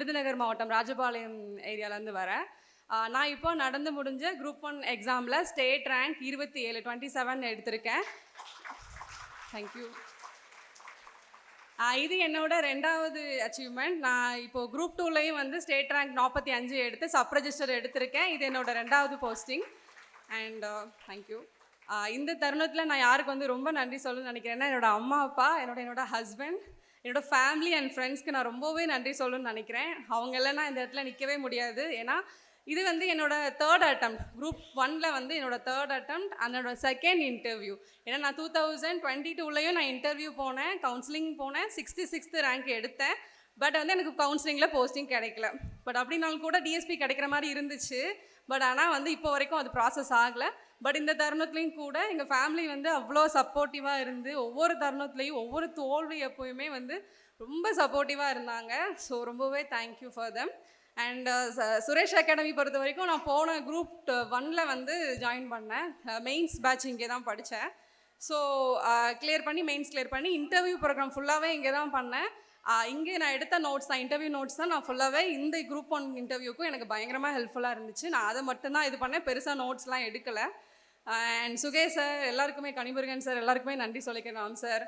விருதுநகர் மாவட்டம் ராஜபாளையம் ஏரியாவிலேருந்து வரேன். நான் இப்போ நடந்து முடிஞ்ச குரூப் 1 எக்ஸாமில் ஸ்டேட் ரேங்க் 27 எடுத்திருக்கேன். தேங்க்யூ. இது என்னோட 2வது அச்சீவ்மெண்ட். நான் இப்போது குரூப் 2லையும் வந்து ஸ்டேட் ரேங்க் 45 எடுத்து சப் ரெஜிஸ்டர் எடுத்திருக்கேன். இது என்னோட 2வது போஸ்டிங். And thank you. இந்த தருணத்தில் நான் யாருக்கு வந்து ரொம்ப நன்றி சொல்லணும்னு நினைக்கிறேன்னா, என்னோட அம்மா அப்பா, என்னோட ஹஸ்பண்ட், என்னோட ஃபேமிலி அண்ட் ஃப்ரெண்ட்ஸ்க்கு நான் ரொம்பவே நன்றி சொல்லணும்னு நினைக்கிறேன். அவங்க இல்லைன்னா இந்த இடத்துல நிற்கவே முடியாது. ஏன்னா இது வந்து என்னோட 3rd attempt. குரூப் 1ல் வந்து என்னோட 3rd attempt, என்னோட 2nd இன்டர்வியூ. ஏன்னா நான் 2022லையும் நான் இன்டர்வியூ போனேன், கவுன்சிலிங் போனேன், 66th ரேங்க் எடுத்தேன். பட் வந்து எனக்கு கவுன்சிலிங்கில் போஸ்டிங் கிடைக்கல. பட் அப்படின்னாலும் கூட டிஎஸ்பி கிடைக்கிற மாதிரி இருந்துச்சு. பட் ஆனால் வந்து இப்போ வரைக்கும் அது ப்ராசஸ் ஆகலை. பட் இந்த தருணத்துலேயும் கூட எங்கள் ஃபேமிலி வந்து அவ்வளோ சப்போர்ட்டிவாக இருந்து ஒவ்வொரு தருணத்துலேயும் ஒவ்வொரு தோல்வி எப்போயுமே வந்து ரொம்ப சப்போர்ட்டிவாக இருந்தாங்க. ஸோ ரொம்பவே thank you for them. And Suresh academy பொறுத்த வரைக்கும் நான் போன குரூப் 1ல் வந்து ஜாயின் பண்ணேன். மெயின்ஸ் பேட்ச் இங்கே தான் படித்தேன். ஸோ கிளியர் பண்ணி மெயின்ஸ் கிளியர் பண்ணி இன்டர்வியூ ப்ரோக்ராம் ஃபுல்லாகவே இங்கே தான் பண்ணேன். இங்கே நான் எடுத்த நோட்ஸ் தான், இன்டர்வியூ நோட்ஸ் தான் நான் ஃபுல்லாகவே இந்த குரூப் 1 இன்டர்வியூக்கும் எனக்கு பயங்கரமாக ஹெல்ப்ஃபுல்லாக இருந்துச்சு. நான் அதை மட்டும்தான் இது பண்ணேன், பெருசாக நோட்ஸ்லாம் எடுக்கலை. அண்ட் சுகேஷ் சார் எல்லாருக்குமே, கனிமுருகன் சார் எல்லாருக்குமே நன்றி சொல்லிக்கிறேன். ராம் சார்,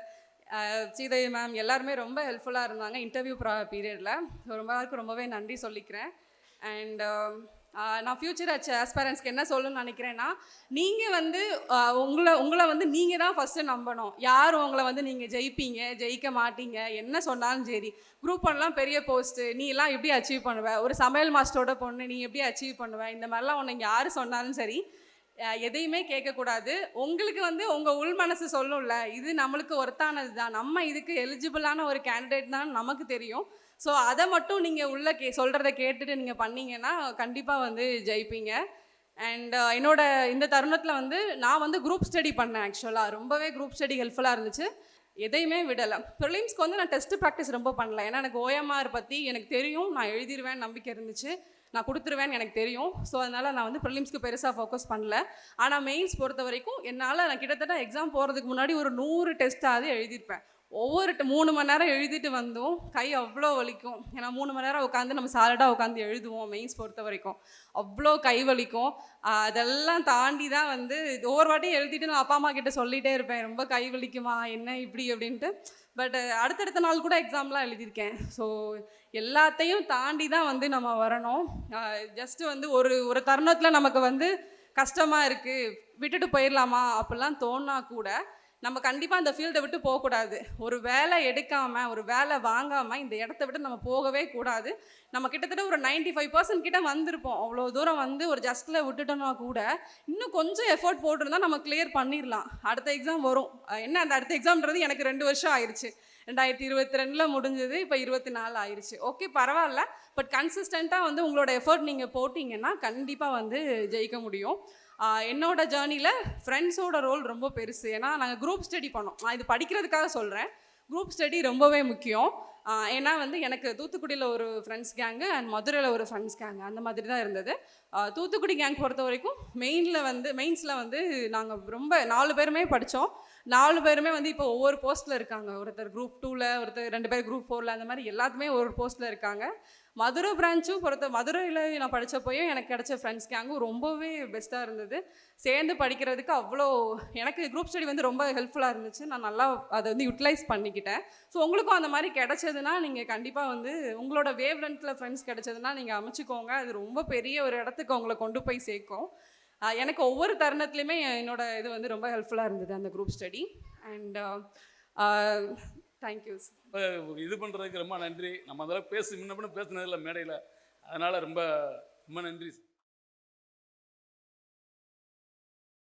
சீதை மேம் எல்லாருமே ரொம்ப ஹெல்ப்ஃபுல்லாக இருந்தாங்க இன்டர்வியூ பீரியடில். ரொம்பவே நன்றி சொல்லிக்கிறேன். அண்ட் நான் ஃப்யூச்சர் ஆஸ்பரன்ஸ்க்கு என்ன சொல்லணும்னு நினைக்கிறேன்னா, நீங்கள் வந்து உங்களை வந்து நீங்கள் தான் ஃபஸ்ட்டு நம்பணும். யாரும் உங்களை வந்து நீங்கள் ஜெயிப்பீங்க, ஜெயிக்க மாட்டீங்க, என்ன சொன்னாலும் சரி. குரூப் 1லாம் பெரிய போஸ்ட்டு, நீ எல்லாம் எப்படி அச்சீவ் பண்ணுவ, ஒரு சமையல் மாஸ்டரோட பொண்ணு நீ எப்படி அச்சீவ் பண்ணுவ, இந்த மாதிரிலாம் உன்னை யார் சொன்னாலும் சரி எதையுமே கேட்கக்கூடாது. உங்களுக்கு வந்து உங்கள் உள் மனசு சொல்லும்ல, இது நம்மளுக்கு ஒர்த்தானது தான், நம்ம இதுக்கு எலிஜிபிளான ஒரு கேண்டிடேட் தான் நமக்கு தெரியும். ஸோ அதை மட்டும் நீங்கள் உள்ள சொல்கிறத கேட்டுட்டு நீங்கள் பண்ணிங்கன்னா கண்டிப்பாக வந்து ஜெயிப்பீங்க. அண்ட் என்னோட இந்த தருணத்தில் வந்து நான் வந்து குரூப் ஸ்டடி பண்ணேன். ஆக்சுவலாக ரொம்பவே குரூப் ஸ்டடி ஹெல்ப்ஃபுல்லாக இருந்துச்சு. எதையுமே விடலை. ப்ரிலிம்ஸ்க்கு வந்து நான் டெஸ்ட் ப்ராக்டிஸ் ரொம்ப பண்ணல. ஏன்னா எனக்கு OMR பற்றி எனக்கு தெரியும், நான் எழுதிடுவேன் நம்பிக்கை இருந்துச்சு, நான் கொடுத்துருவேன்னு எனக்கு தெரியும். ஸோ அதனால் நான் வந்து ப்ரிலிம்ஸ்க்கு பெருசாக ஃபோக்கஸ் பண்ணல. ஆனால் மெயின்ஸ் பொறுத்த வரைக்கும் என்னால் நான் கிட்டத்தட்ட எக்ஸாம் போகிறதுக்கு முன்னாடி ஒரு 100 டெஸ்ட்டாவது எழுதியிருப்பேன். ஒவ்வொரு 3 மணி நேரம் எழுதிட்டு வந்தோம், கை அவ்வளோ வலிக்கும். ஏன்னா 3 மணி நேரம் உட்காந்து நம்ம சாலடாக உட்காந்து எழுதுவோம். மெயின்ஸ் பொறுத்த வரைக்கும் அவ்வளோ கை வலிக்கும். அதெல்லாம் தாண்டி தான் வந்து ஒவ்வொரு வாட்டியும் எழுதிட்டு நான் அப்பா அம்மா கிட்ட சொல்லிகிட்டே இருப்பேன், ரொம்ப கை வலிக்குமா என்ன இப்படி அப்படின்ட்டு. பட் அடுத்தடுத்த நாள் கூட எக்ஸாம்லாம் எழுதியிருக்கேன். ஸோ எல்லாத்தையும் தாண்டி தான் வந்து நம்ம வரணும். ஜஸ்ட்டு வந்து ஒரு தருணத்தில் நமக்கு வந்து கஷ்டமாக இருக்குது, விட்டுட்டு போயிடலாமா அப்படிலாம் தோணுனா கூட நம்ம கண்டிப்பாக அந்த ஃபீல்டை விட்டு போகக்கூடாது. ஒரு வேலை எடுக்காமல், ஒரு வேலை வாங்காமல் இந்த இடத்த விட்டு நம்ம போகவே கூடாது. நம்ம கிட்டத்தட்ட ஒரு 95% கிட்ட வந்திருப்போம். அவ்வளோ தூரம் வந்து ஒரு ஜஸ்ட்டில் விட்டுட்டோம்னா கூட இன்னும் கொஞ்சம் எஃபோர்ட் போட்டிருந்தா நம்ம கிளியர் பண்ணிடலாம். அடுத்த எக்ஸாம் வரும். என்ன அந்த அடுத்த எக்ஸாம்ன்றது எனக்கு 2 வருஷம் ஆயிடுச்சு. 2022ல் முடிஞ்சது, இப்போ 24 ஆயிடுச்சு. ஓகே பரவாயில்ல. பட் கன்சிஸ்டண்ட்டாக வந்து உங்களோட எஃபோர்ட் நீங்கள் போட்டிங்கன்னா கண்டிப்பாக வந்து ஜெயிக்க முடியும். என்னோட ஜேர்னியில் ஃப்ரெண்ட்ஸோட ரோல் ரொம்ப பெருசு. ஏன்னா நாங்கள் குரூப் ஸ்டடி பண்ணோம். நான் இது படிக்கிறதுக்காக சொல்கிறேன். குரூப் ஸ்டடி ரொம்பவே முக்கியம். ஏன்னா வந்து எனக்கு தூத்துக்குடியில் ஒரு ஃப்ரெண்ட்ஸ் கேங்கு அண்ட் மதுரையில் ஒரு ஃப்ரெண்ட்ஸ் கேங்கு அந்த மாதிரி தான் இருந்தது. தூத்துக்குடி கேங் பொறுத்த வரைக்கும் மெயின்ஸில் வந்து நாங்கள் ரொம்ப 4 பேருமே படித்தோம். 4 பேருமே வந்து இப்போ ஒவ்வொரு போஸ்ட்டில் இருக்காங்க. ஒருத்தர் குரூப் 2ல், ஒருத்தர் 2 பேர் குரூப் 4ல், அந்த மாதிரி எல்லாத்துமே ஒரு போஸ்ட்டில் இருக்காங்க. மதுரை பிரான்ச்சும் மதுரையில் நான் படித்தப்போயும் எனக்கு கிடைச்ச ஃப்ரெண்ட்ஸ் கேங்கும் ரொம்பவே பெஸ்ட்டாக இருந்தது. சேர்ந்து படிக்கிறதுக்கு அவ்வளோ எனக்கு குரூப் ஸ்டடி வந்து ரொம்ப ஹெல்ப்ஃபுல்லாக இருந்துச்சு. நான் நல்லா அதை வந்து யூட்டிலைஸ் பண்ணிக்கிட்டேன். ஸோ உங்களுக்கும் அந்த மாதிரி கிடைச்சதுன்னா நீங்கள் கண்டிப்பாக வந்து உங்களோட வேவ் லென்த்தில் ஃப்ரெண்ட்ஸ் கிடைச்சதுன்னா நீங்கள் அமைச்சிக்கோங்க. அது ரொம்ப பெரிய ஒரு இடத்துக்கு உங்களை கொண்டு போய் சேர்க்கும். எனக்கு ஒவ்வொரு தருணத்துலையுமே என்னோட இது வந்து ரொம்ப ஹெல்ப்ஃபுல்லாக இருந்தது அந்த குரூப் ஸ்டடி. And thank you. இது பண்ணுறதுக்கு ரொம்ப நன்றி. நம்ம அதெல்லாம் முன்ன பேசுனதில்லை மேடையில், அதனால் ரொம்ப ரொம்ப நன்றி.